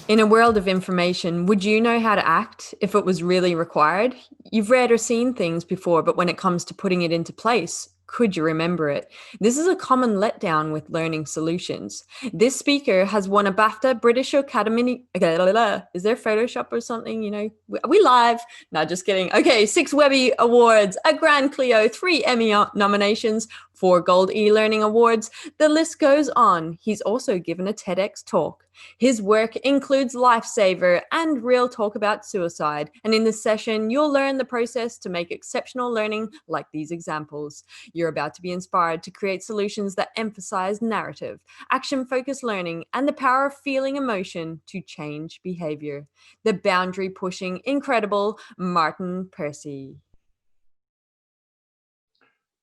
In a world of information, would you know how to act if it was really required? You've read or seen things before, but when it comes to putting it into place, could you remember it? This is a common letdown with learning solutions. This speaker has won a BAFTA, British Academy. Is there Photoshop or something? You know, we live. No, just kidding. Okay, 6 Webby Awards, a Grand Clio, 3 Emmy nominations, 4 Gold e-learning awards. The list goes on. He's also given a TEDx talk. His work includes Lifesaver and Real Talk About Suicide. And in this session, you'll learn the process to make exceptional learning like these examples. You're about to be inspired to create solutions that emphasize narrative, action-focused learning, and the power of feeling emotion to change behavior. The boundary-pushing, incredible Martin Percy.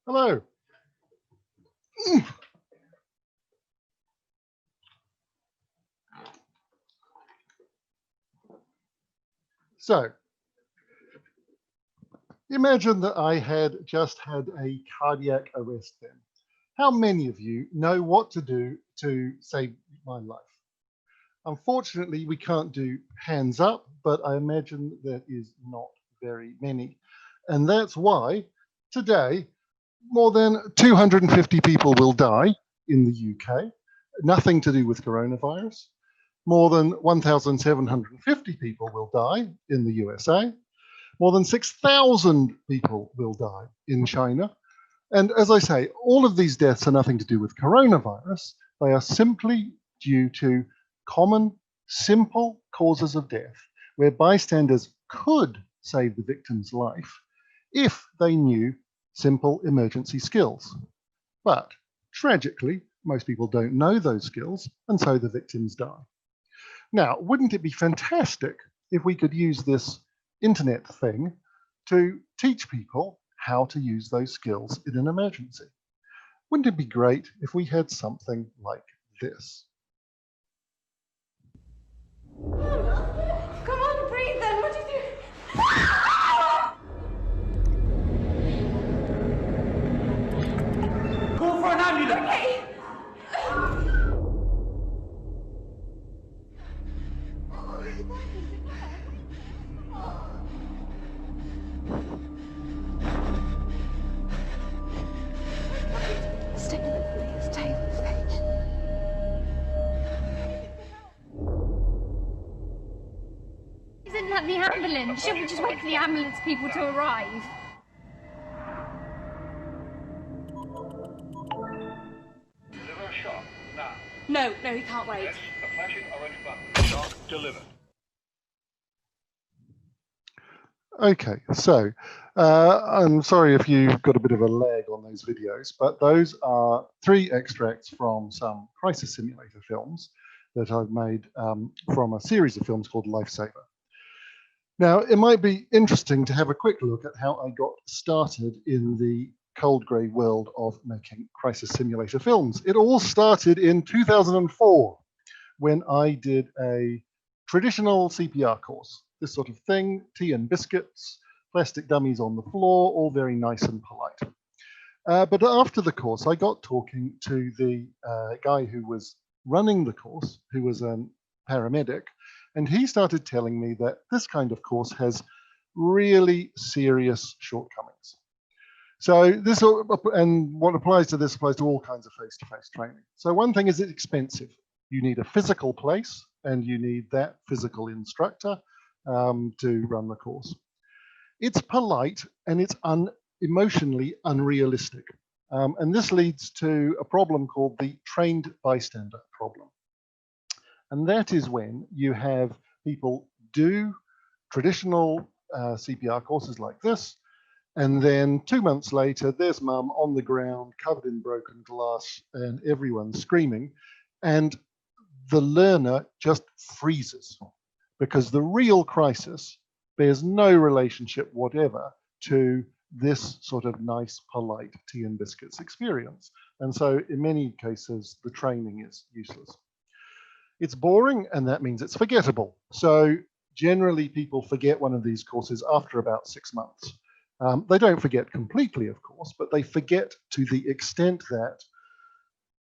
Hello. So, imagine that I had just had a cardiac arrest then. How many of you know what to do to save my life? Unfortunately, we can't do hands up, but I imagine that is not very many. And that's why today, more than 250 people will die in the UK, nothing to do with coronavirus. More than 1,750 people will die in the USA. More than 6,000 people will die in China. And as I say, all of these deaths are nothing to do with coronavirus. They are simply due to common, simple causes of death, where bystanders could save the victim's life if they knew simple emergency skills. But tragically, most people don't know those skills, and so the victims die. Now, wouldn't it be fantastic if we could use this internet thing to teach people how to use those skills in an emergency? Wouldn't it be great if we had something like this? Come on, breathe then. What do you do? Call for an ambulance. Okay. Isn't that the ambulance? Shouldn't we just wait for the ambulance people to arrive? Deliver a shot now. No, he can't wait. Yes, the flashing orange button. Shot delivered. Okay, so I'm sorry if you've got a bit of a lag on those videos, but those are 3 extracts from some crisis simulator films that I've made from a series of films called Lifesaver. Now, it might be interesting to have a quick look at how I got started in the cold grey world of making crisis simulator films. It all started in 2004 when I did a traditional CPR course. This sort of thing, tea and biscuits, plastic dummies on the floor, all very nice and polite. But after the course, I got talking to the guy who was running the course, who was a paramedic, and he started telling me that this kind of course has really serious shortcomings. So this, and what applies to this applies to all kinds of face-to-face training. So one thing is it's expensive. You need a physical place and you need that physical instructor to run the course. It's polite and it's emotionally unrealistic. And this leads to a problem called the trained bystander problem. And that is when you have people do traditional CPR courses like this, and then 2 months later, there's mum on the ground, covered in broken glass, and everyone's screaming, and the learner just freezes because the real crisis bears no relationship whatever to this sort of nice, polite tea and biscuits experience. And so in many cases, the training is useless. It's boring, and that means it's forgettable. So generally, people forget one of these courses after about 6 months. They don't forget completely, of course, but they forget to the extent that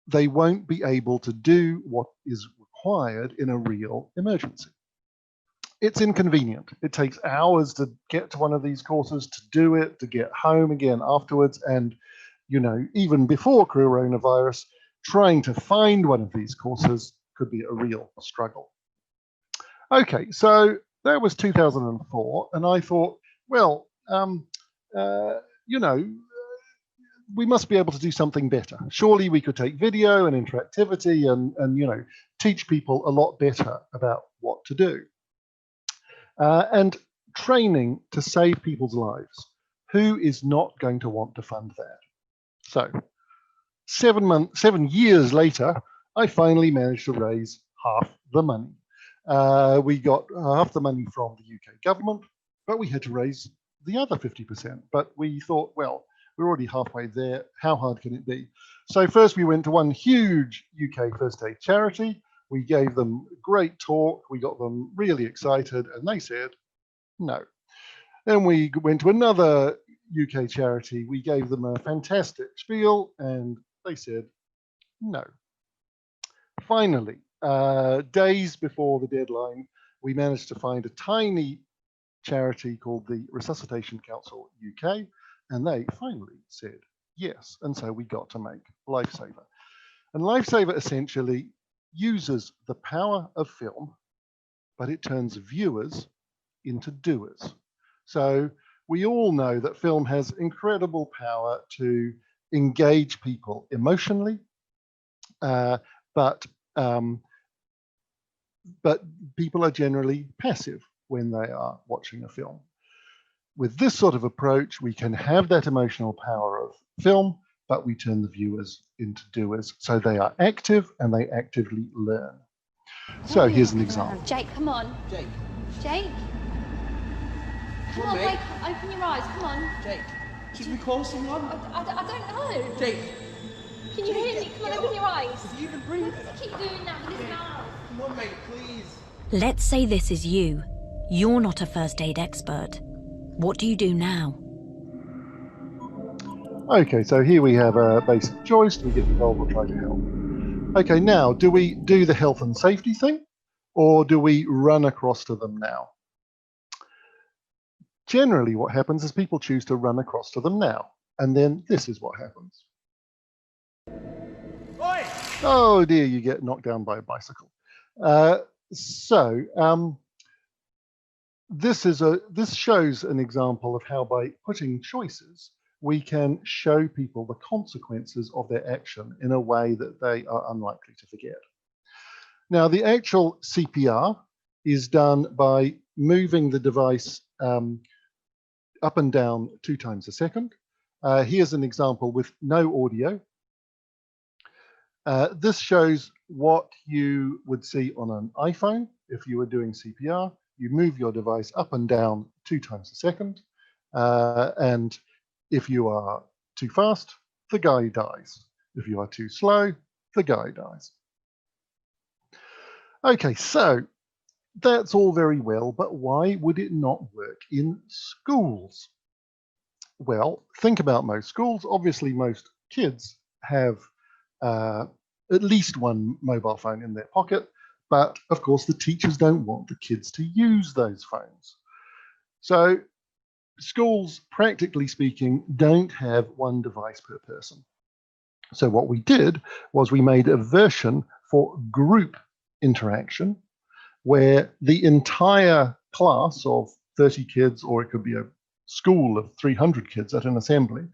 they won't be able to do what is required in a real emergency. It's inconvenient. It takes hours to get to one of these courses, to do it, to get home again afterwards. And, you know, even before coronavirus, trying to find one of these courses could be a real struggle. Okay, so that was 2004. And I thought, well, you know, we must be able to do something better. Surely we could take video and interactivity and you know, teach people a lot better about what to do. And training to save people's lives. Who is not going to want to fund that? So 7 years later, I finally managed to raise half the money. We got half the money from the UK government, but we had to raise the other 50%. But we thought, well, we're already halfway there. How hard can it be? So first we went to one huge UK first aid charity. We gave them a great talk. We got them really excited and they said no. Then we went to another UK charity. We gave them a fantastic spiel and they said no. Finally, days before the deadline, we managed to find a tiny charity called the Resuscitation Council UK, and they finally said yes. And so we got to make Lifesaver. And Lifesaver essentially uses the power of film, but it turns viewers into doers. So we all know that film has incredible power to engage people emotionally, but people are generally passive when they are watching a film. With this sort of approach, we can have that emotional power of film, but we turn the viewers into doers. So they are active and they actively learn. So here's an example. Jake, come on. Jake. Jake. Come on, wake up, open your eyes, come on. Jake. Should we call someone? I don't know. Jake. Can you hear me? Come on, open your eyes. Does he even breathe? Why does he keep doing that with his mouth? Come on, mate, please. Let's say this is you. You're not a first aid expert. What do you do now? Okay, so here we have a basic choice. Do we get involved or try to help? Okay, now, do we do the health and safety thing, or do we run across to them now? Generally, what happens is people choose to run across to them now, and then this is what happens. Oi! Oh dear, you get knocked down by a bicycle. This shows an example of how by putting choices, we can show people the consequences of their action in a way that they are unlikely to forget. Now, the actual CPR is done by moving the device up and down 2 times a second. Here's an example with no audio. This shows what you would see on an iPhone if you were doing CPR. You move your device up and down 2 times a second. And if you are too fast, the guy dies. If you are too slow, the guy dies. Okay, so that's all very well, but why would it not work in schools? Well, think about most schools. Obviously, most kids have at least one mobile phone in their pocket, but of course, the teachers don't want the kids to use those phones. So schools, practically speaking, don't have one device per person. So what we did was we made a version for group interaction where the entire class of 30 kids, or it could be a school of 300 kids at an assembly,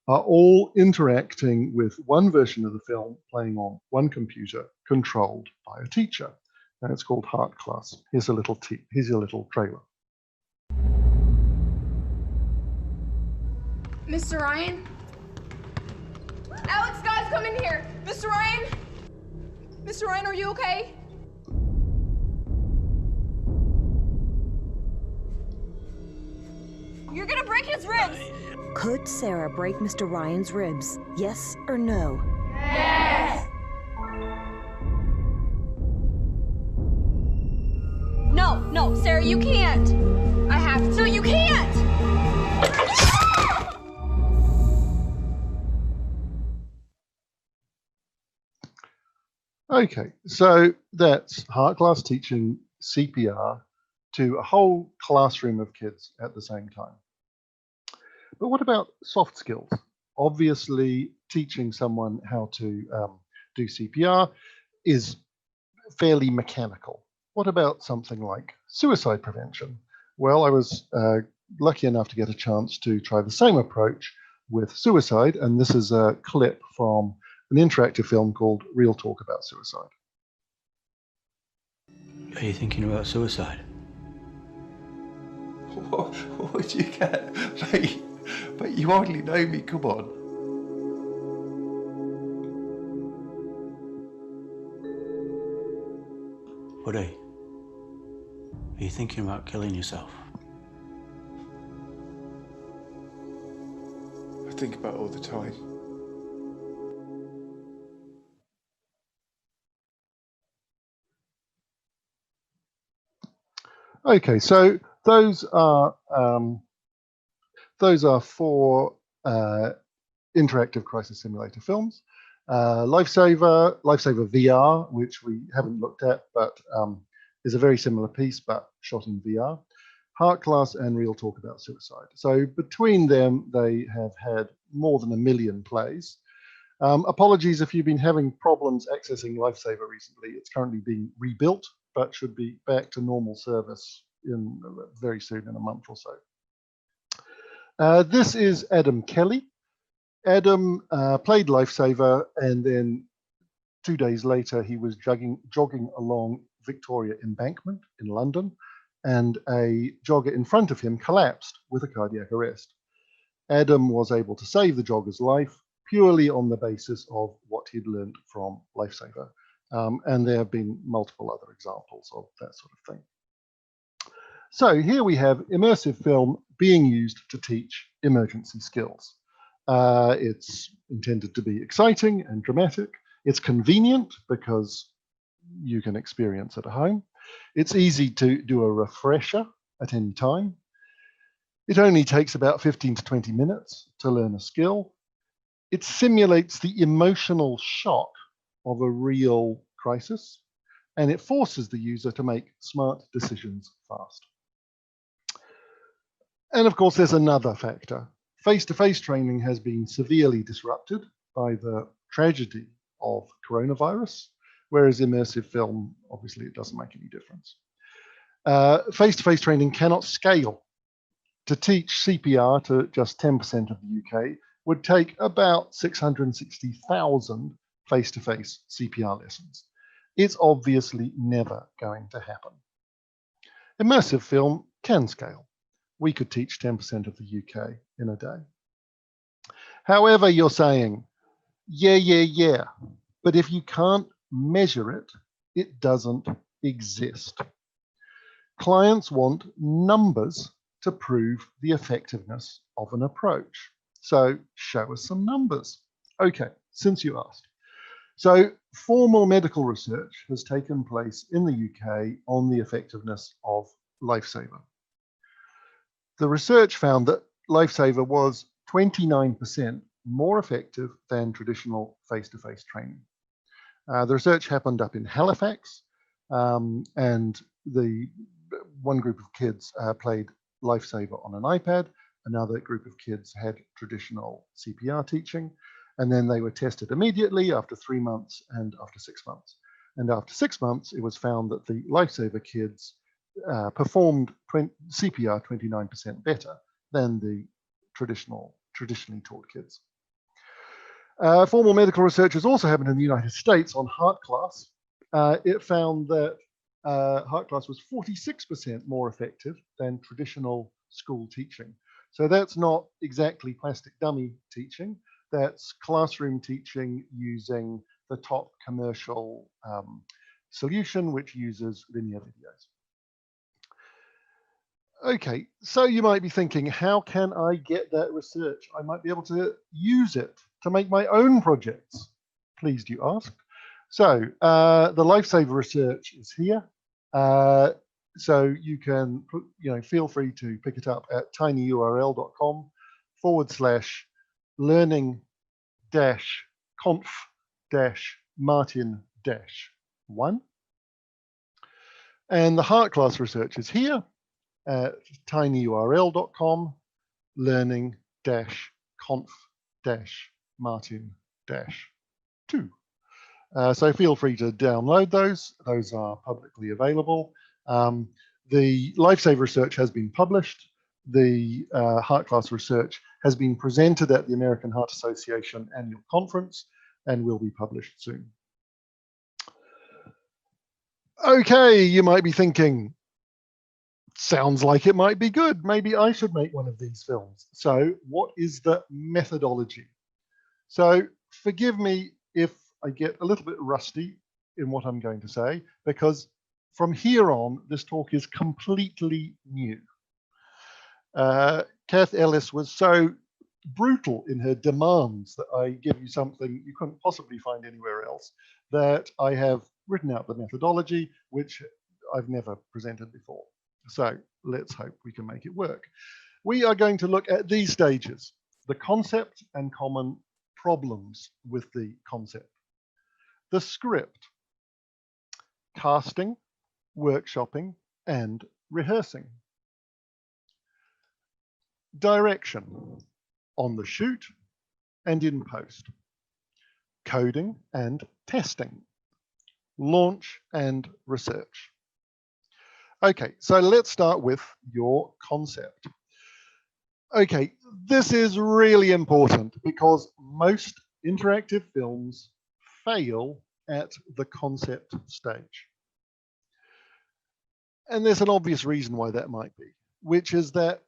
are all interacting with one version of the film playing on one computer controlled by a teacher. And it's called Heart Class. Here's your little trailer. Mr. Ryan? Alex, guys, come in here. Mr. Ryan? Mr. Ryan, are you okay? You're gonna break his ribs. Could Sarah break Mr. Ryan's ribs? Yes or no? Yes. No, Sarah, you can't. I have to. No, you can't. Okay, so that's Heart Class teaching CPR to a whole classroom of kids at the same time. But what about soft skills? Obviously, teaching someone how to do CPR is fairly mechanical. What about something like suicide prevention? Well, I was lucky enough to get a chance to try the same approach with suicide, and this is a clip from an interactive film called Real Talk About Suicide. Are you thinking about suicide? What would you get? Mate, but you hardly know me, come on. Buddy, are you thinking about killing yourself? I think about it all the time. Okay, so those are four interactive crisis simulator films. Lifesaver VR, which we haven't looked at, but is a very similar piece, but shot in VR. Heart Class and Real Talk About Suicide. So between them, they have had more than 1 million plays. Apologies if you've been having problems accessing Lifesaver recently. It's currently being rebuilt, but should be back to normal service in very soon, in a month or so. This is Adam Kelly. Adam played Lifesaver, and then 2 days later, he was jogging along Victoria Embankment in London, and a jogger in front of him collapsed with a cardiac arrest. Adam was able to save the jogger's life purely on the basis of what he'd learned from Lifesaver. And there have been multiple other examples of that sort of thing. So here we have immersive film being used to teach emergency skills. It's intended to be exciting and dramatic. It's convenient because you can experience it at home. It's easy to do a refresher at any time. It only takes about 15 to 20 minutes to learn a skill. It simulates the emotional shock of a real crisis, and it forces the user to make smart decisions fast. And of course, there's another factor. Face-to-face training has been severely disrupted by the tragedy of coronavirus, whereas immersive film, obviously, it doesn't make any difference. Face-to-face training cannot scale. To teach CPR to just 10% of the UK would take about 660,000 face-to-face CPR lessons. It's obviously never going to happen. Immersive film can scale. We could teach 10% of the UK in a day. However, you're saying, yeah, but if you can't measure it, it doesn't exist. Clients want numbers to prove the effectiveness of an approach. So show us some numbers. Okay, since you asked. So formal medical research has taken place in the UK on the effectiveness of Lifesaver. The research found that Lifesaver was 29% more effective than traditional face-to-face training. The research happened up in Halifax, and one group of kids played Lifesaver on an iPad. Another group of kids had traditional CPR teaching, and then they were tested immediately after 3 months and after 6 months. And after 6 months, it was found that the Lifesaver kids performed CPR 29% better than the traditionally taught kids. Formal medical research has also happened in the United States on Heart Class. It found that Heart Class was 46% more effective than traditional school teaching. So that's not exactly plastic dummy teaching. That's classroom teaching using the top commercial solution, which uses linear videos. Okay, so you might be thinking, how can I get that research? I might be able to use it to make my own projects. Pleased you asked. So the Lifesaver research is here. So you can, feel free to pick it up at tinyurl.com/learning-conf-martin learning-1. And the Heart class research is here at tinyurl.com learning-conf-martin-2. So feel free to download those. Those are publicly available. The Lifesaver research has been published. The Heart class research has been presented at the American Heart Association annual conference and will be published soon. Okay, you might be thinking, sounds like it might be good. Maybe I should make one of these films. So what is the methodology? So forgive me if I get a little bit rusty in what I'm going to say, because from here on, this talk is completely new. Kath Ellis was so brutal in her demands that I give you something you couldn't possibly find anywhere else, that I have written out the methodology, which I've never presented before. So let's hope we can make it work. We are going to look at these stages: the concept and common problems with the concept, the script, casting, workshopping, and rehearsing, direction, on the shoot and in post, coding and testing, launch and research. Okay, so let's start with your concept. Okay, this is really important because most interactive films fail at the concept stage. And there's an obvious reason why that might be, which is that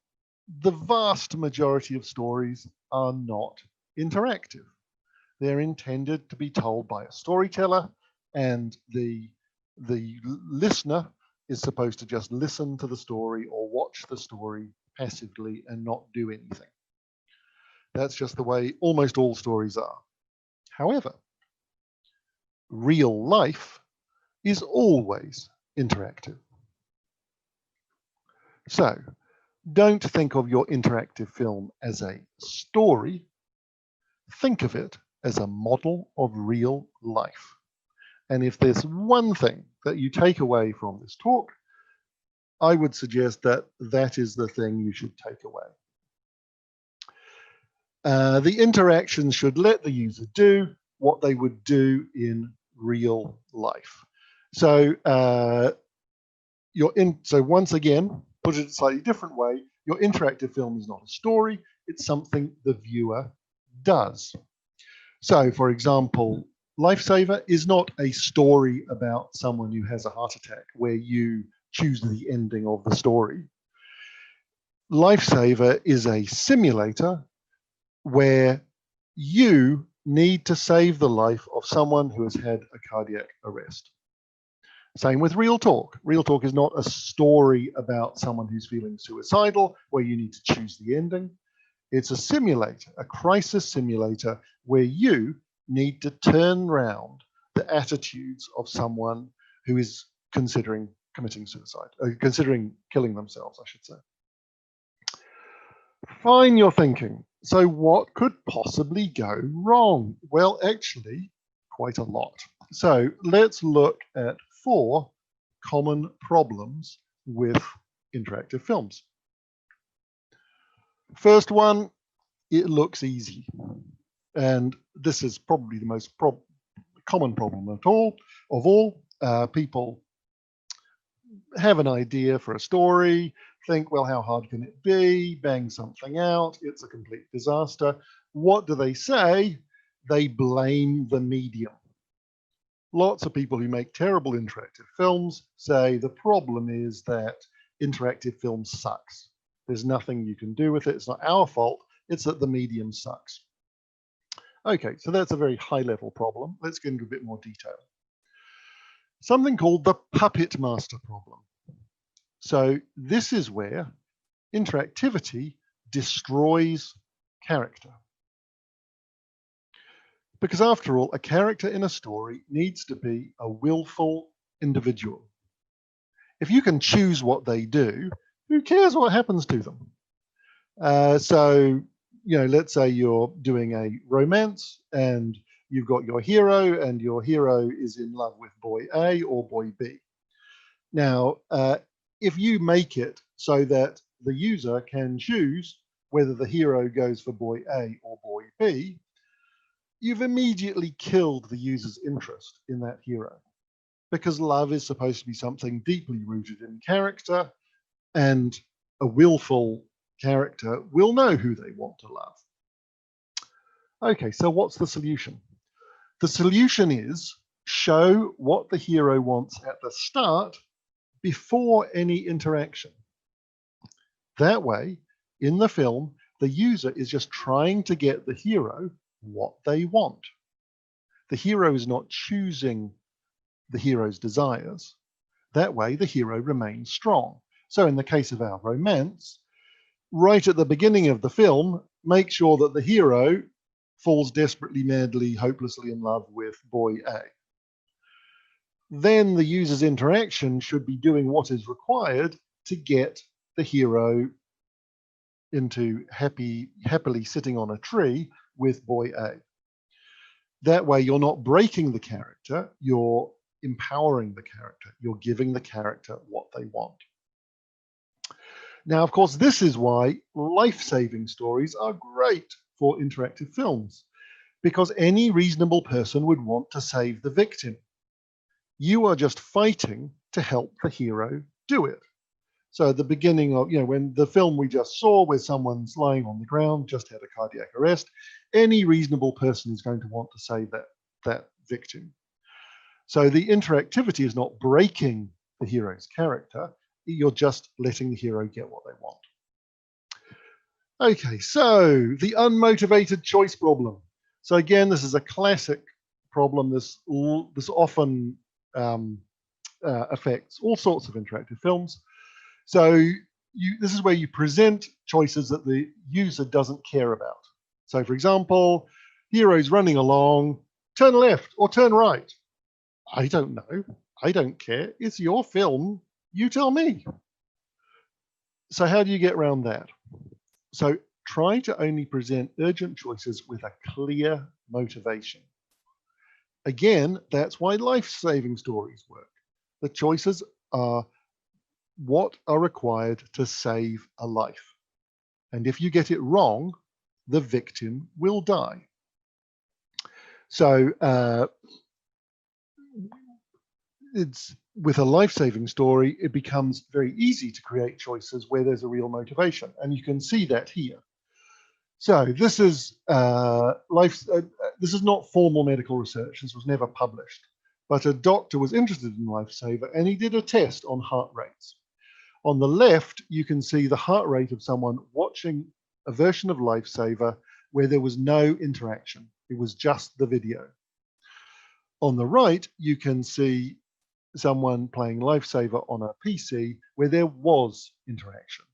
the vast majority of stories are not interactive. They're intended to be told by a storyteller, and the listener is supposed to just listen to the story or watch the story passively and not do anything. That's just the way almost all stories are. However, real life is always interactive. So don't think of your interactive film as a story. Think of it as a model of real life. And if there's one thing that you take away from this talk, I would suggest that that is the thing you should take away. The interactions should let the user do what they would do in real life. So, so once again, put it a slightly different way, your interactive film is not a story, it's something the viewer does. So, for example, Lifesaver is not a story about someone who has a heart attack where you choose the ending of the story. Lifesaver is a simulator where you need to save the life of someone who has had a cardiac arrest. Same with Real Talk. Real Talk is not a story about someone who's feeling suicidal where you need to choose the ending. It's a simulator, a crisis simulator, where you need to turn around the attitudes of someone who is considering committing suicide, considering killing themselves, I should say. Fine, you're thinking, so what could possibly go wrong? Well, actually, quite a lot. So let's look at 4 common problems with interactive films. First one, it looks easy. And this is probably the most common problem of all. People have an idea for a story, think, well, how hard can it be? Bang something out, it's a complete disaster. What do they say? They blame the medium. Lots of people who make terrible interactive films say the problem is that interactive film sucks. There's nothing you can do with it. It's not our fault. It's that the medium sucks. Okay, so that's a very high-level problem. Let's get into a bit more detail. Something called the puppet master problem. So this is where interactivity destroys character. Because after all, a character in a story needs to be a willful individual. If you can choose what they do, who cares what happens to them? So, you know, let's say you're doing a romance and you've got your hero, and your hero is in love with boy A or boy B. Now, if you make it so that the user can choose whether the hero goes for boy A or boy B, you've immediately killed the user's interest in that hero, because love is supposed to be something deeply rooted in character, and a willful character will know who they want to love. Okay, so what's the solution? The solution is show what the hero wants at the start before any interaction. That way, in the film, the user is just trying to get the hero what they want. The hero is not choosing the hero's desires. That way, the hero remains strong. So in the case of our romance, right at the beginning of the film, make sure that the hero falls desperately, madly, hopelessly in love with boy A. Then the user's interaction should be doing what is required to get the hero into happily sitting on a tree with boy A. That way, you're not breaking the character, you're empowering the character, you're giving the character what they want. Now, of course, this is why life-saving stories are great for interactive films, because any reasonable person would want to save the victim. You are just fighting to help the hero do it. So at the beginning of, when the film we just saw where someone's lying on the ground, just had a cardiac arrest, any reasonable person is going to want to save that victim. So the interactivity is not breaking the hero's character, you're just letting the hero get what they want. Okay, so the unmotivated choice problem. So again, this is a classic problem. This often affects all sorts of interactive films. So this is where you present choices that the user doesn't care about. So for example, hero's running along, turn left or turn right. I don't know. I don't care. It's your film. You tell me. So how do you get around that? So try to only present urgent choices with a clear motivation. Again, that's why life-saving stories work. The choices are what are required to save a life. And if you get it wrong, the victim will die. So it's with a life-saving story, it becomes very easy to create choices where there's a real motivation. And you can see that here. So this is this is not formal medical research. This was never published. But a doctor was interested in Lifesaver, and he did a test on heart rates. On the left, you can see the heart rate of someone watching a version of Lifesaver where there was no interaction. It was just the video. On the right, you can see someone playing Lifesaver on a PC where there was interaction.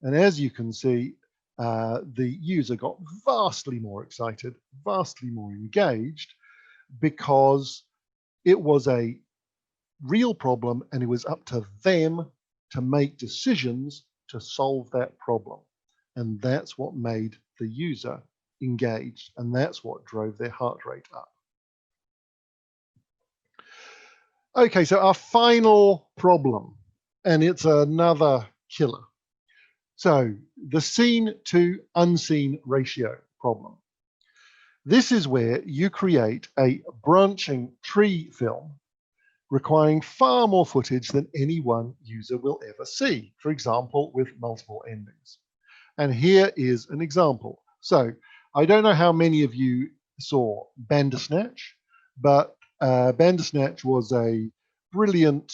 And as you can see, the user got vastly more excited, vastly more engaged, because it was a real problem and it was up to them to make decisions to solve that problem. And that's what made the user engaged, and that's what drove their heart rate up. Okay, so our final problem, and it's another killer. So the seen to unseen ratio problem. This is where you create a branching tree film requiring far more footage than any one user will ever see, for example, with multiple endings. And here is an example. So I don't know how many of you saw Bandersnatch, but Bandersnatch was a brilliant,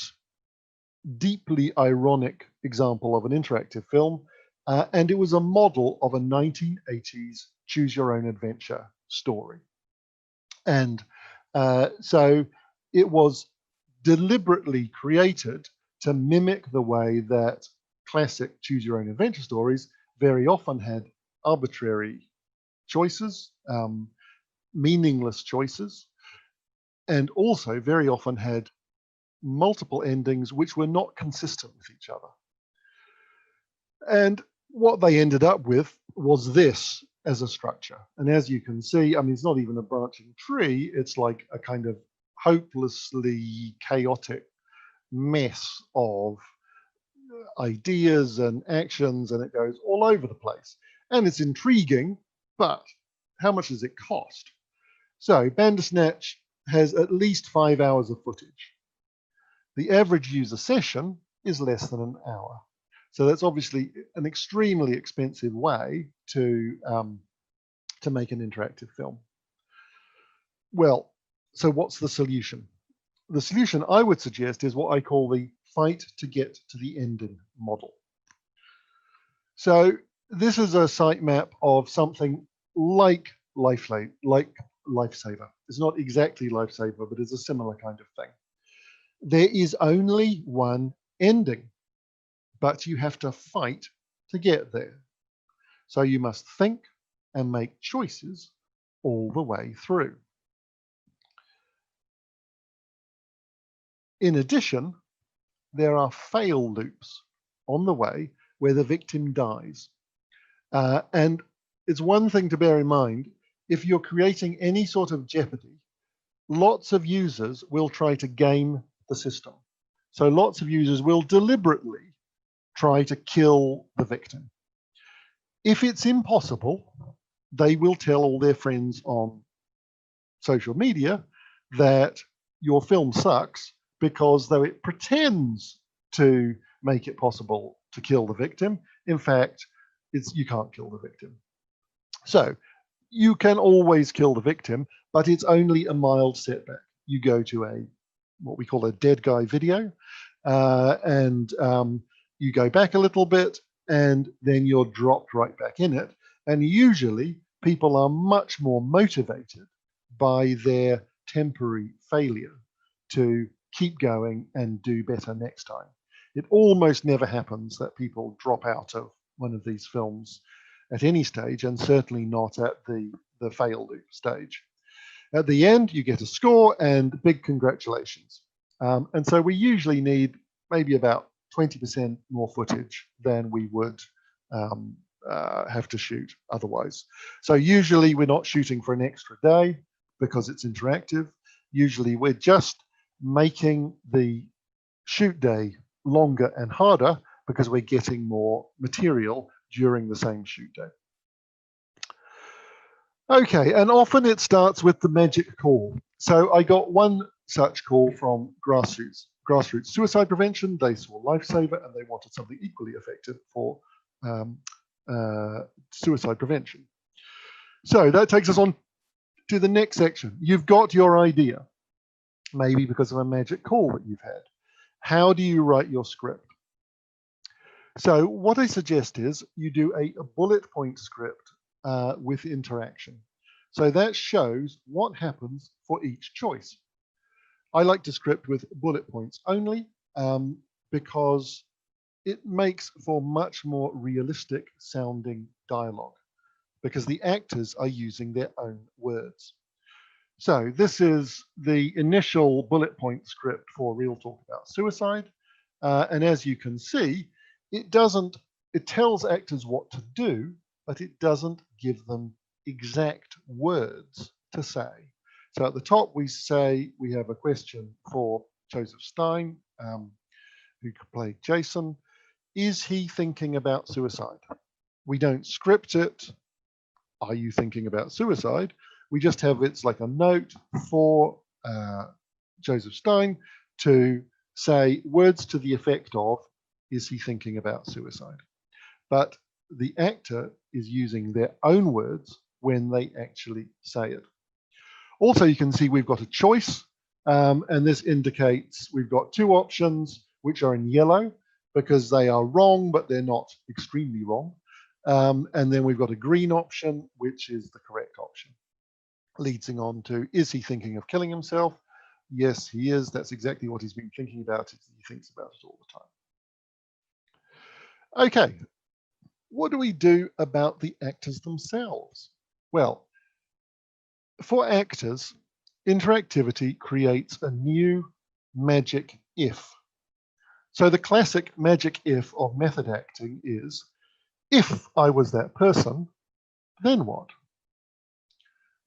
deeply ironic example of an interactive film, and it was a model of a 1980s choose your own adventure story. And so it was deliberately created to mimic the way that classic choose your own adventure stories very often had arbitrary choices, meaningless choices, and also very often had multiple endings which were not consistent with each other. And what they ended up with was this. as a structure. And as you can see, I mean, it's not even a branching tree. It's like a kind of hopelessly chaotic mess of ideas and actions, and it goes all over the place. And it's intriguing, but how much does it cost? So Bandersnatch has at least 5 hours of footage. The average user session is less than an hour. So that's obviously an extremely expensive way to make an interactive film. Well, so what's the solution? The solution I would suggest is what I call the fight to get to the ending model. So this is a sitemap of something like Lifesaver. It's not exactly Lifesaver, but it's a similar kind of thing. There is only one ending, but you have to fight to get there. So you must think and make choices all the way through. In addition, there are fail loops on the way where the victim dies. And it's one thing to bear in mind, if you're creating any sort of jeopardy, lots of users will try to game the system. So lots of users will deliberately try to kill the victim. If it's impossible, they will tell all their friends on social media that your film sucks, because though it pretends to make it possible to kill the victim, in fact, you can't kill the victim. So you can always kill the victim, but it's only a mild setback. You go to what we call a dead guy video, and you go back a little bit, and then you're dropped right back in it. And usually people are much more motivated by their temporary failure to keep going and do better next time. It almost never happens that people drop out of one of these films at any stage, and certainly not at the fail loop stage. At the end, you get a score and big congratulations. And so we usually need maybe about 20% more footage than we would have to shoot otherwise. So usually we're not shooting for an extra day because it's interactive. Usually we're just making the shoot day longer and harder because we're getting more material during the same shoot day. Okay, and often it starts with the magic call. So I got one such call from Grassroots Suicide Prevention. They saw Lifesaver and they wanted something equally effective for suicide prevention. So that takes us on to the next section. You've got your idea, maybe because of a magic call that you've had. How do you write your script? So what I suggest is you do a bullet point script with interaction. So that shows what happens for each choice. I like to script with bullet points only because it makes for much more realistic sounding dialogue, because the actors are using their own words. So this is the initial bullet point script for Real Talk About Suicide. And as you can see, it tells actors what to do, but it doesn't give them exact words to say. So at the top, we say we have a question for Joseph Stein, who could play Jason. Is he thinking about suicide? We don't script it. Are you thinking about suicide? We just have it's like a note for Joseph Stein to say words to the effect of, is he thinking about suicide? But the actor is using their own words when they actually say it. Also, you can see we've got a choice, and this indicates we've got two options which are in yellow because they are wrong, but they're not extremely wrong. And then we've got a green option, which is the correct option. Leading on to, is he thinking of killing himself? Yes, he is. That's exactly what he's been thinking about. He thinks about it all the time. Okay, what do we do about the actors themselves? Well, for actors, interactivity creates a new magic if. So the classic magic if of method acting is, if I was that person, then what?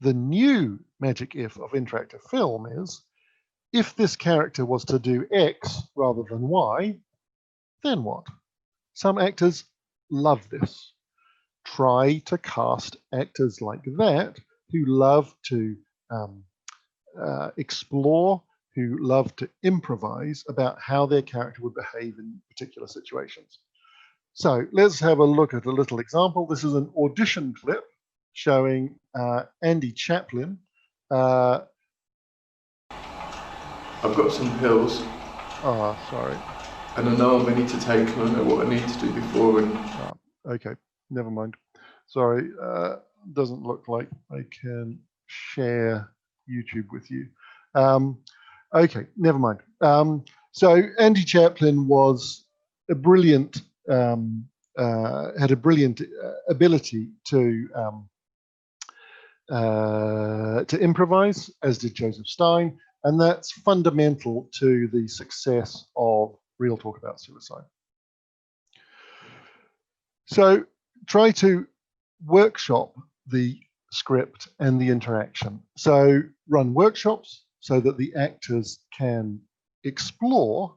The new magic if of interactive film is, if this character was to do X rather than Y, then what? Some actors love this. Try to cast actors like that who love to explore, who love to improvise about how their character would behave in particular situations. So let's have a look at a little example. This is an audition clip showing Andy Chaplin. I've got some pills. Oh, sorry. And I know I need to take them. I know what I need to do before. And okay, never mind. Sorry, doesn't look like I can share YouTube with you. Okay, never mind. So Andy Chaplin was a brilliant, had a brilliant ability to improvise, as did Joseph Stein, and that's fundamental to the success of Real Talk About Suicide. So try to workshop the script and the interaction. So run workshops so that the actors can explore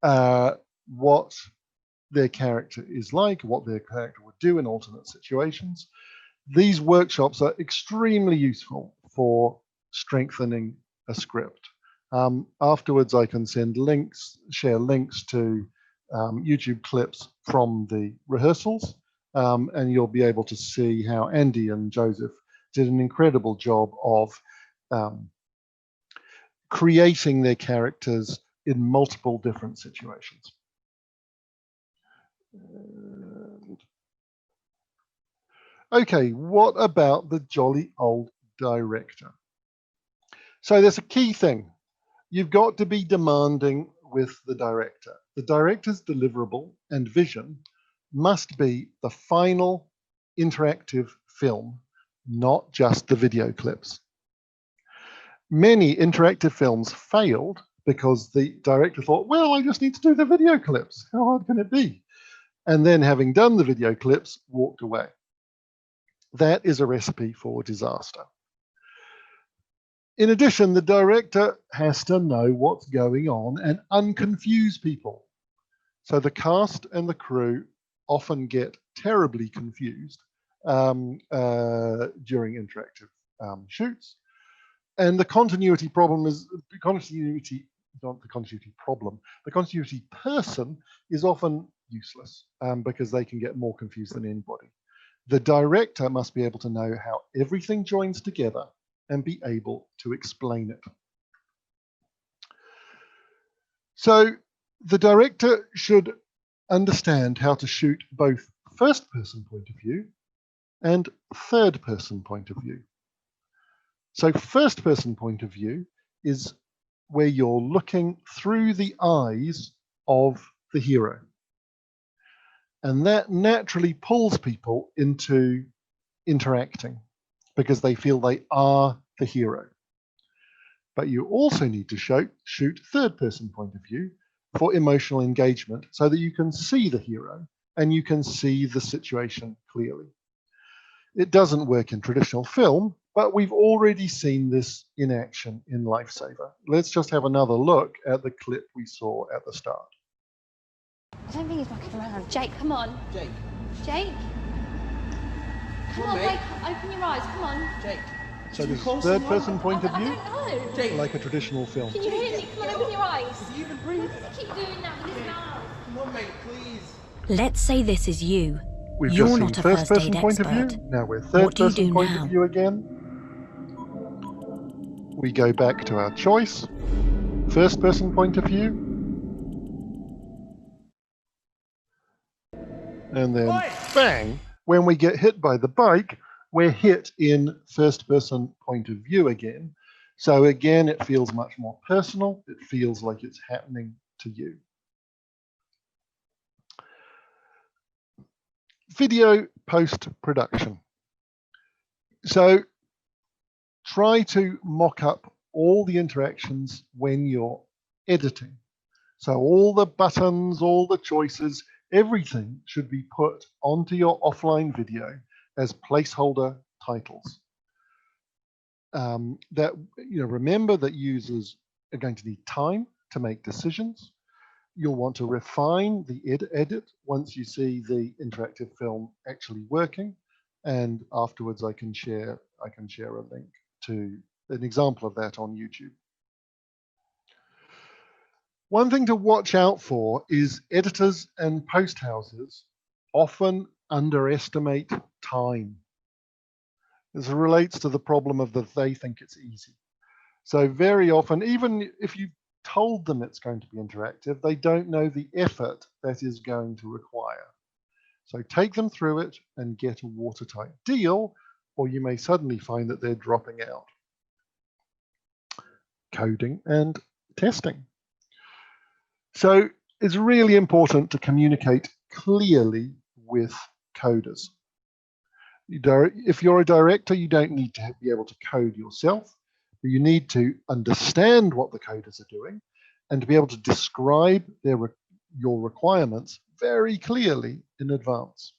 what their character is like, what their character would do in alternate situations. These workshops are extremely useful for strengthening a script. Afterwards, I can send links, share links to YouTube clips from the rehearsals, and you'll be able to see how Andy and Joseph did an incredible job of creating their characters in multiple different situations. Okay, what about the jolly old director? So there's a key thing. You've got to be demanding with the director. The director's deliverable and vision must be the final interactive film, not just the video clips. Many interactive films failed because the director thought, well, I just need to do the video clips. How hard can it be? And then having done the video clips, walked away. That is a recipe for disaster. In addition, the director has to know what's going on and unconfuse people. So the cast and the crew often get terribly confused during interactive shoots. And the continuity problem is, the continuity person is often useless because they can get more confused than anybody. The director must be able to know how everything joins together and be able to explain it. So the director should understand how to shoot both first-person point of view and third-person point of view. So first-person point of view is where you're looking through the eyes of the hero. And that naturally pulls people into interacting because they feel they are the hero. But you also need to shoot third-person point of view for emotional engagement so that you can see the hero and you can see the situation clearly. It doesn't work in traditional film, but we've already seen this in action in Lifesaver. Let's just have another look at the clip we saw at the start. I don't think he's mucking around. Jake, come on. Jake. Jake? Come on, Jake, open your eyes, come on. Jake. So this third-person point of view, I don't know. Jake. like a traditional film. Can you hear me? Come on, open your eyes. Does he even breathe? Keep doing that with his mouth. Come on, mate, please. Let's say this is you. We've You're just not seen a first first-person aid point of view. expert. Now we're What do you third-person do point now? of view again. We go back to our choice. First-person point of view. And then, bang, when we get hit by the bike, we're hit in first-person point of view again. So again, it feels much more personal. It feels like it's happening to you. Video post-production. So try to mock up all the interactions when you're editing. So all the buttons, all the choices, everything should be put onto your offline video as placeholder titles. That, remember that users are going to need time to make decisions. You'll want to refine the edit once you see the interactive film actually working, and afterwards I can share a link to an example of that on YouTube. One thing to watch out for is editors and post houses often underestimate time. This relates to the problem of that they think it's easy. So very often, even if you've told them it's going to be interactive, they don't know the effort that is going to require. So take them through it and get a watertight deal, or you may suddenly find that they're dropping out. Coding and testing. So it's really important to communicate clearly with coders. If you're a director, you don't need to be able to code yourself, but you need to understand what the coders are doing and to be able to describe your requirements very clearly in advance.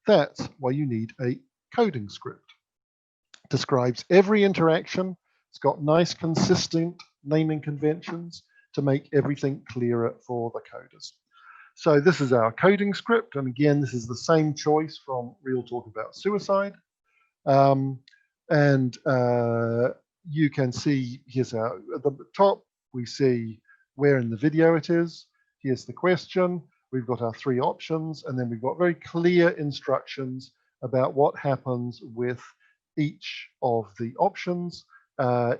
That's why you need a coding script. It describes every interaction. It's got nice, consistent naming conventions to make everything clearer for the coders. So this is our coding script. And again, this is the same choice from Real Talk About Suicide. You can see, here's at the top, we see where in the video it is. Here's the question. We've got our 3 options, and then we've got very clear instructions about what happens with each of the options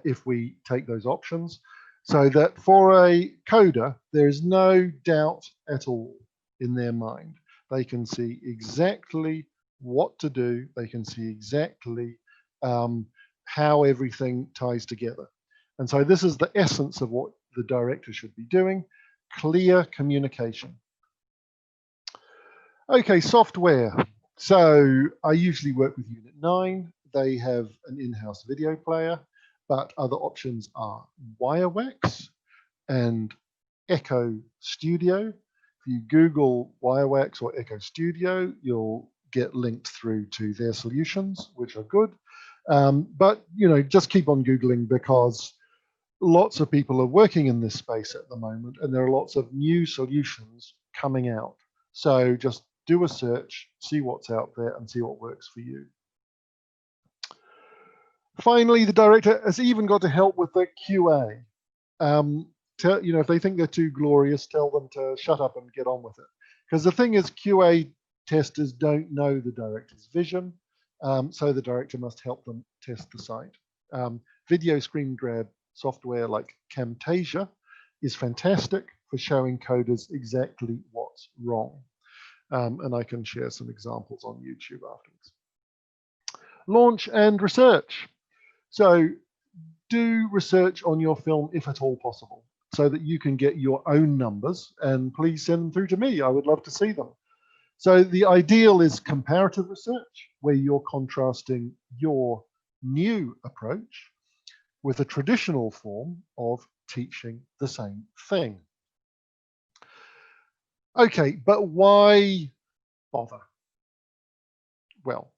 if we take those options. So that for a coder, there is no doubt at all in their mind. They can see exactly what to do. They can see exactly how everything ties together. And so this is the essence of what the director should be doing: clear communication. Okay, software. So I usually work with Unit 9. They have an in-house video player, but other options are Wirewax and Echo Studio. If you Google Wirewax or Echo Studio, you'll get linked through to their solutions, which are good. But just keep on Googling, because lots of people are working in this space at the moment, and there are lots of new solutions coming out. So just do a search, see what's out there, and see what works for you. Finally, the director has even got to help with the QA. If they think they're too glorious, tell them to shut up and get on with it. Because the thing is, QA testers don't know the director's vision, so the director must help them test the site. Video screen grab software like Camtasia is fantastic for showing coders exactly what's wrong. And I can share some examples on YouTube afterwards. Launch and research. So do research on your film if at all possible, so that you can get your own numbers, and please send them through to me. I would love to see them. So the ideal is comparative research, where you're contrasting your new approach with a traditional form of teaching the same thing. Okay, but why bother? Well,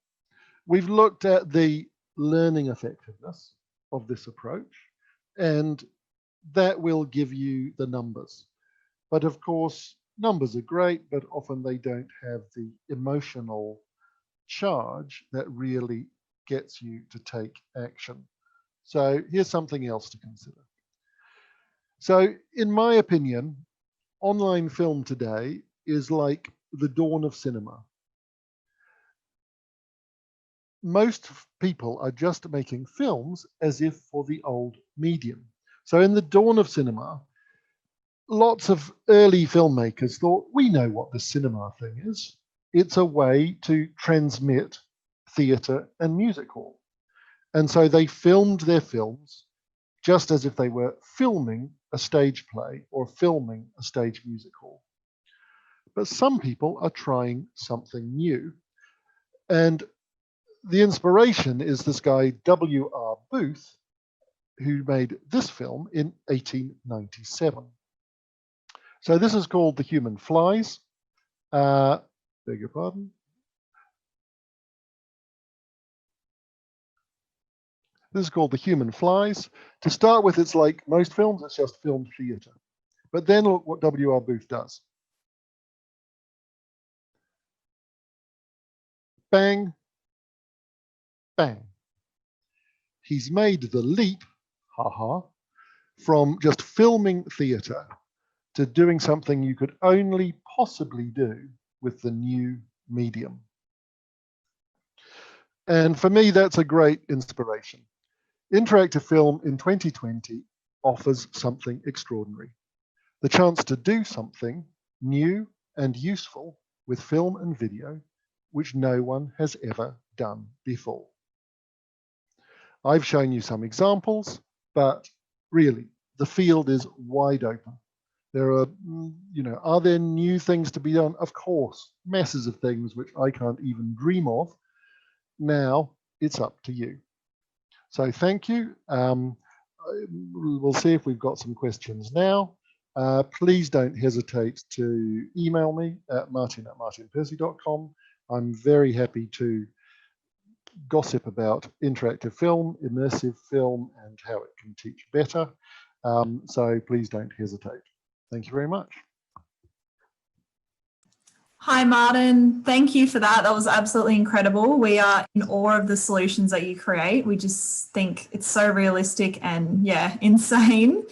we've looked at the learning effectiveness of this approach, and that will give you the numbers. But of course, numbers are great, but often they don't have the emotional charge that really gets you to take action. So here's something else to consider. So in my opinion, online film today is like the dawn of cinema. Most people are just making films as if for the old medium. So in the dawn of cinema, lots of early filmmakers thought, we know what the cinema thing is. It's a way to transmit theatre and music hall. And so they filmed their films just as if they were filming a stage play or filming a stage music hall. But some people are trying something new. And the inspiration is this guy, W.R. Booth, who made this film in 1897. So this is called The Human Flies. Beg your pardon. This is called The Human Flies. To start with, it's like most films, it's just film theatre. But then look what W.R. Booth does. Bang, bang. He's made the leap, haha, from just filming theatre to doing something you could only possibly do with the new medium. And for me, that's a great inspiration. Interactive film in 2020 offers something extraordinary. The chance to do something new and useful with film and video, which no one has ever done before. I've shown you some examples, but really, the field is wide open. There are, are there new things to be done? Of course, masses of things which I can't even dream of. Now it's up to you. So thank you. We'll see if we've got some questions now. Please don't hesitate to email me at martin@martinpercy.com. I'm very happy to gossip about interactive film, immersive film, and how it can teach better. So please don't hesitate. Thank you very much. Hi, Martin. Thank you for that. That was absolutely incredible. We are in awe of the solutions that you create. We just think it's so realistic and, yeah, insane.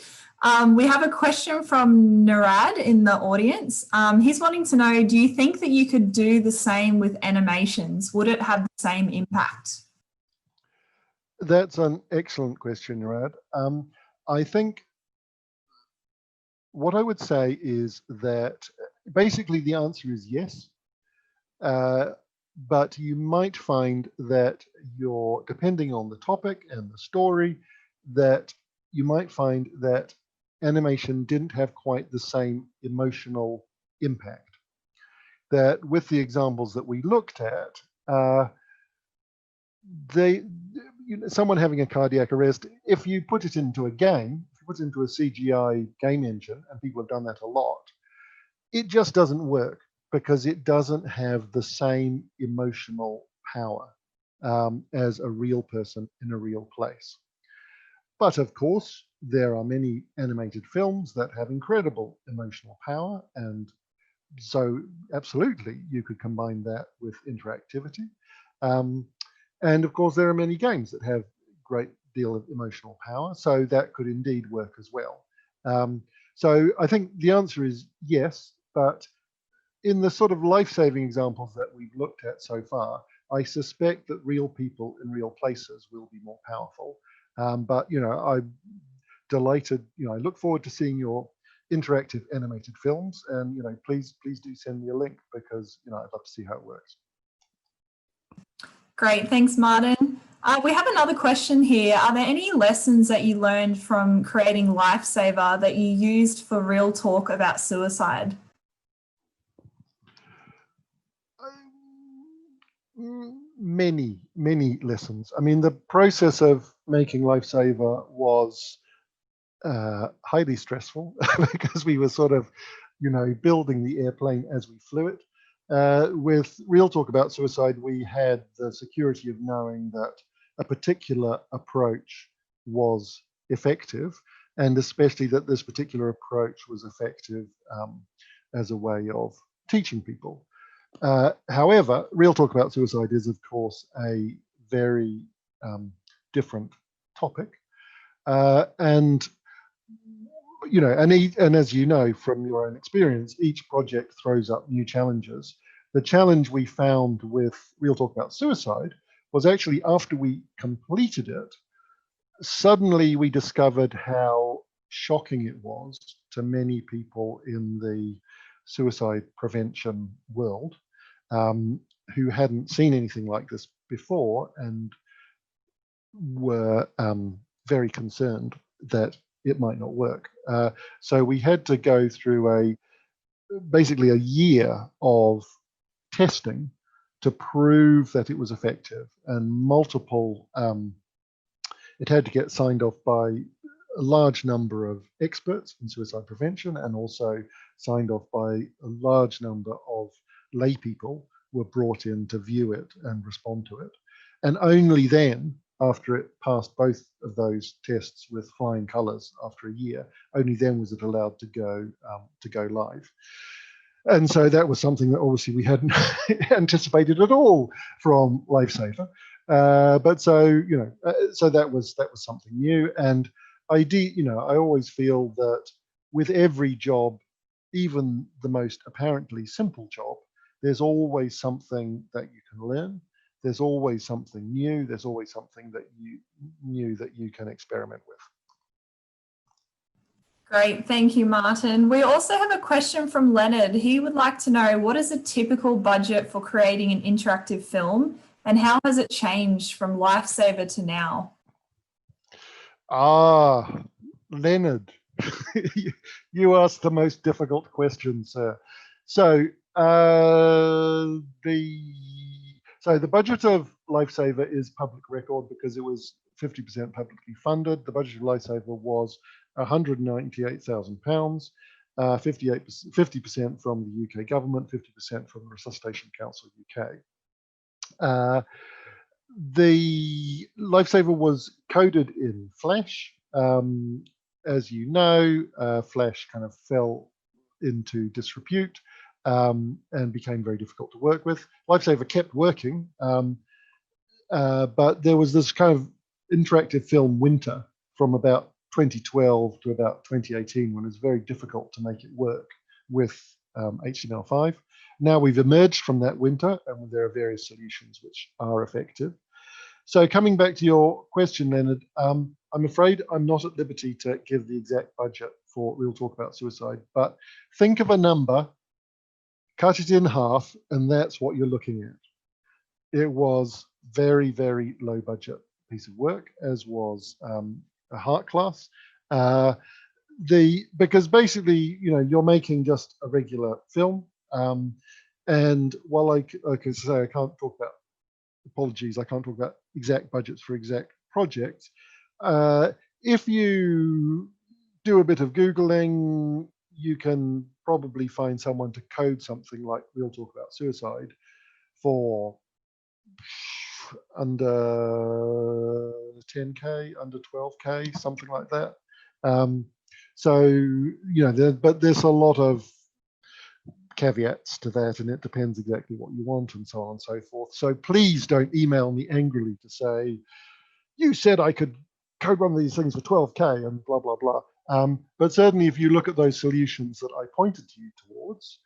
We have a question from Narad in the audience. He's wanting to know, do you think that you could do the same with animations? Would it have the same impact? That's an excellent question, Narad. I think what I would say is that basically the answer is yes, but you might find that depending on the topic and the story, that you might find that animation didn't have quite the same emotional impact. That with the examples that we looked at, someone having a cardiac arrest, if you put it into a game, if you put it into a CGI game engine, and people have done that a lot, it just doesn't work because it doesn't have the same emotional power as a real person in a real place. But of course, there are many animated films that have incredible emotional power, and so absolutely you could combine that with interactivity. And of course, there are many games that have a great deal of emotional power, so that could indeed work as well. So I think the answer is yes, but in the sort of life-saving examples that we've looked at so far, I suspect that real people in real places will be more powerful. But I'm delighted. I look forward to seeing your interactive animated films, and please do send me a link because I'd love to see how it works. Great, thanks, Martin. We have another question here. Are there any lessons that you learned from creating Lifesaver that you used for real talk about suicide? Many lessons. I mean, the process of making Lifesaver was highly stressful because we were sort of, building the airplane as we flew it. With Real Talk About Suicide, we had the security of knowing that a particular approach was effective, and especially that this particular approach was effective as a way of teaching people. However, Real Talk About Suicide is, of course, a very different topic. And as you know from your own experience, each project throws up new challenges. The challenge we found with Real Talk About Suicide was actually after we completed it, suddenly we discovered how shocking it was to many people in the suicide prevention world who hadn't seen anything like this before and were very concerned that it might not work. So we had to go through basically a year of testing to prove that it was effective, and multiple, it had to get signed off by a large number of experts in suicide prevention, and also signed off by a large number of lay people were brought in to view it and respond to it. And only then, after it passed both of those tests with flying colours after a year. Only then was it allowed to go live. And so that was something that obviously we hadn't anticipated at all from Lifesaver. But so so that was something new. And I always feel that with every job, even the most apparently simple job, there's always something that you can learn. There's always something new. There's always something that you can experiment with. Great, thank you, Martin. We also have a question from Leonard. He would like to know, what is a typical budget for creating an interactive film, and how has it changed from Lifesaver to now? Leonard, you asked the most difficult question, sir. So the budget of Lifesaver is public record because it was 50% publicly funded. The budget of Lifesaver was £198,000, 50% from the UK government, 50% from the Resuscitation Council UK. The Lifesaver was coded in Flash. As you know, Flash kind of fell into disrepute and became very difficult to work with. Lifesaver kept working, but there was this kind of interactive film winter from about 2012 to about 2018 when it was very difficult to make it work with HTML5. Now we've emerged from that winter and there are various solutions which are effective. So coming back to your question, Leonard, I'm afraid I'm not at liberty to give the exact budget for Real Talk About Suicide, but think of a number, cut it in half, and that's what you're looking at. It was very, very low budget piece of work, as was a Heart class. Because basically, you're making just a regular film. And while I could say I can't talk about, apologies, I can't talk about exact budgets for exact projects. If you do a bit of Googling, you can probably find someone to code something like Real Talk About Suicide for under 10K, under 12K, something like that. But there's a lot of caveats to that, and it depends exactly what you want and so on and so forth. So please don't email me angrily to say, you said I could code one of these things for 12K and blah, blah, blah. But certainly if you look at those solutions that I pointed you towards,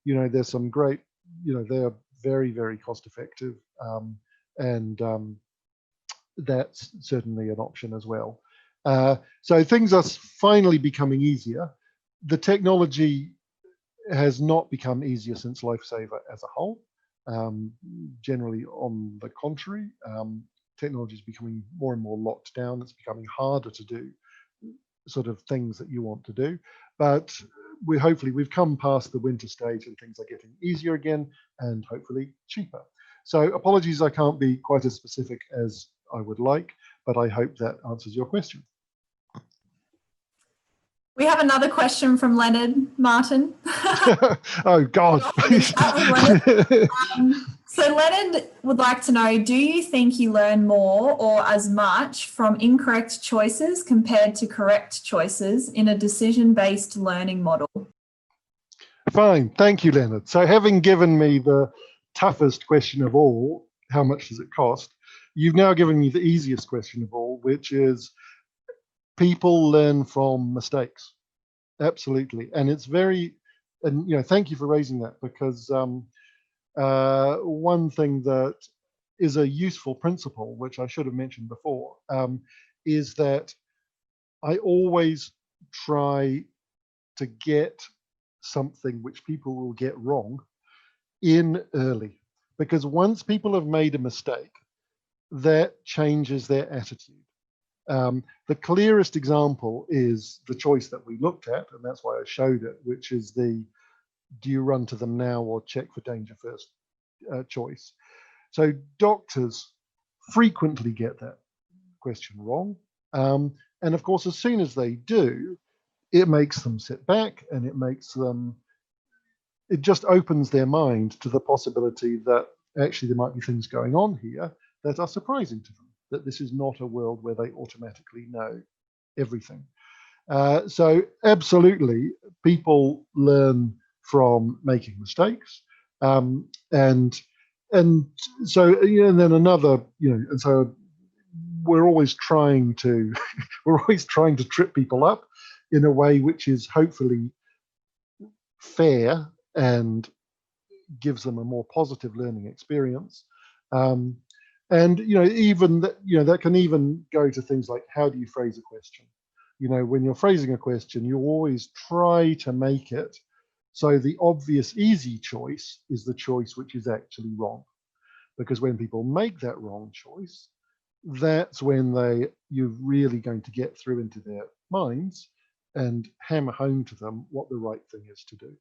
there's some great, they're very, very cost effective. And that's certainly an option as well. So things are finally becoming easier. The technology has not become easier since Lifesaver as a whole. Generally, on the contrary, technology is becoming more and more locked down. It's becoming harder to do sort of things that you want to do. But we've come past the winter stage and things are getting easier again and hopefully cheaper. So apologies, I can't be quite as specific as I would like, but I hope that answers your question. We have another question from Leonard, Martin. Oh, God. So Leonard would like to know, do you think you learn more or as much from incorrect choices compared to correct choices in a decision-based learning model? Fine. Thank you, Leonard. So having given me the toughest question of all, how much does it cost? You've now given me the easiest question of all, which is, people learn from mistakes. Absolutely. And it's thank you for raising that, because one thing that is a useful principle, which I should have mentioned before, is that I always try to get something which people will get wrong in early, because once people have made a mistake, that changes their attitude. The clearest example is the choice that we looked at, and that's why I showed it, which is do you run to them now or check for danger first choice. So doctors frequently get that question wrong. And of course, as soon as they do, it makes them sit back, and it just opens their mind to the possibility that actually there might be things going on here that are surprising to them, that this is not a world where they automatically know everything. So absolutely, people learn from making mistakes, and so and then another, and so we're always trying to trip people up in a way which is hopefully fair and gives them a more positive learning experience. And even that can even go to things like, how do you phrase a question? When you're phrasing a question, you always try to make it so the obvious easy choice is the choice which is actually wrong. Because when people make that wrong choice, that's when you're really going to get through into their minds and hammer home to them what the right thing is to do.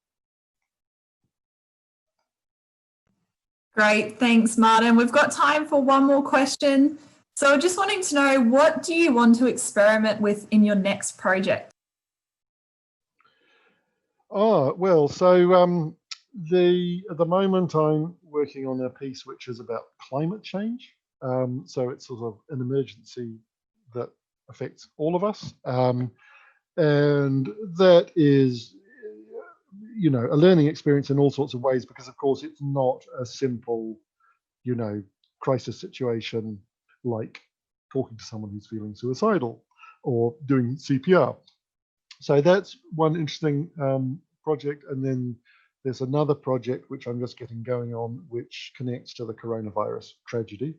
Great, thanks, Martin. We've got time for one more question. So just wanting to know, what do you want to experiment with in your next project? Oh, well, so at the moment I'm working on a piece which is about climate change. So it's sort of an emergency that affects all of us. And that is, a learning experience in all sorts of ways, because of course it's not a simple, crisis situation like talking to someone who's feeling suicidal or doing CPR. So that's one interesting project. And then there's another project which I'm just getting going on, which connects to the coronavirus tragedy,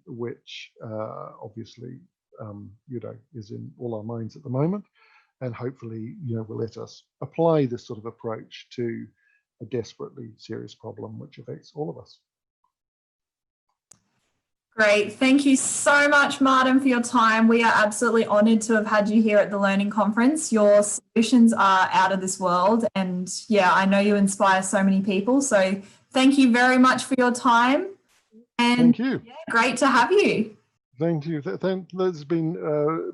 which obviously, is in all our minds at the moment. And hopefully, will let us apply this sort of approach to a desperately serious problem which affects all of us. Great. Thank you so much, Martin, for your time. We are absolutely honoured to have had you here at the Learning Conference. Your solutions are out of this world. And yeah, I know you inspire so many people. So thank you very much for your time. And thank you. Yeah, great to have you. Thank you. It's been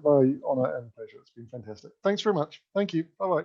my honour and pleasure. It's been fantastic. Thanks very much. Thank you. Bye-bye.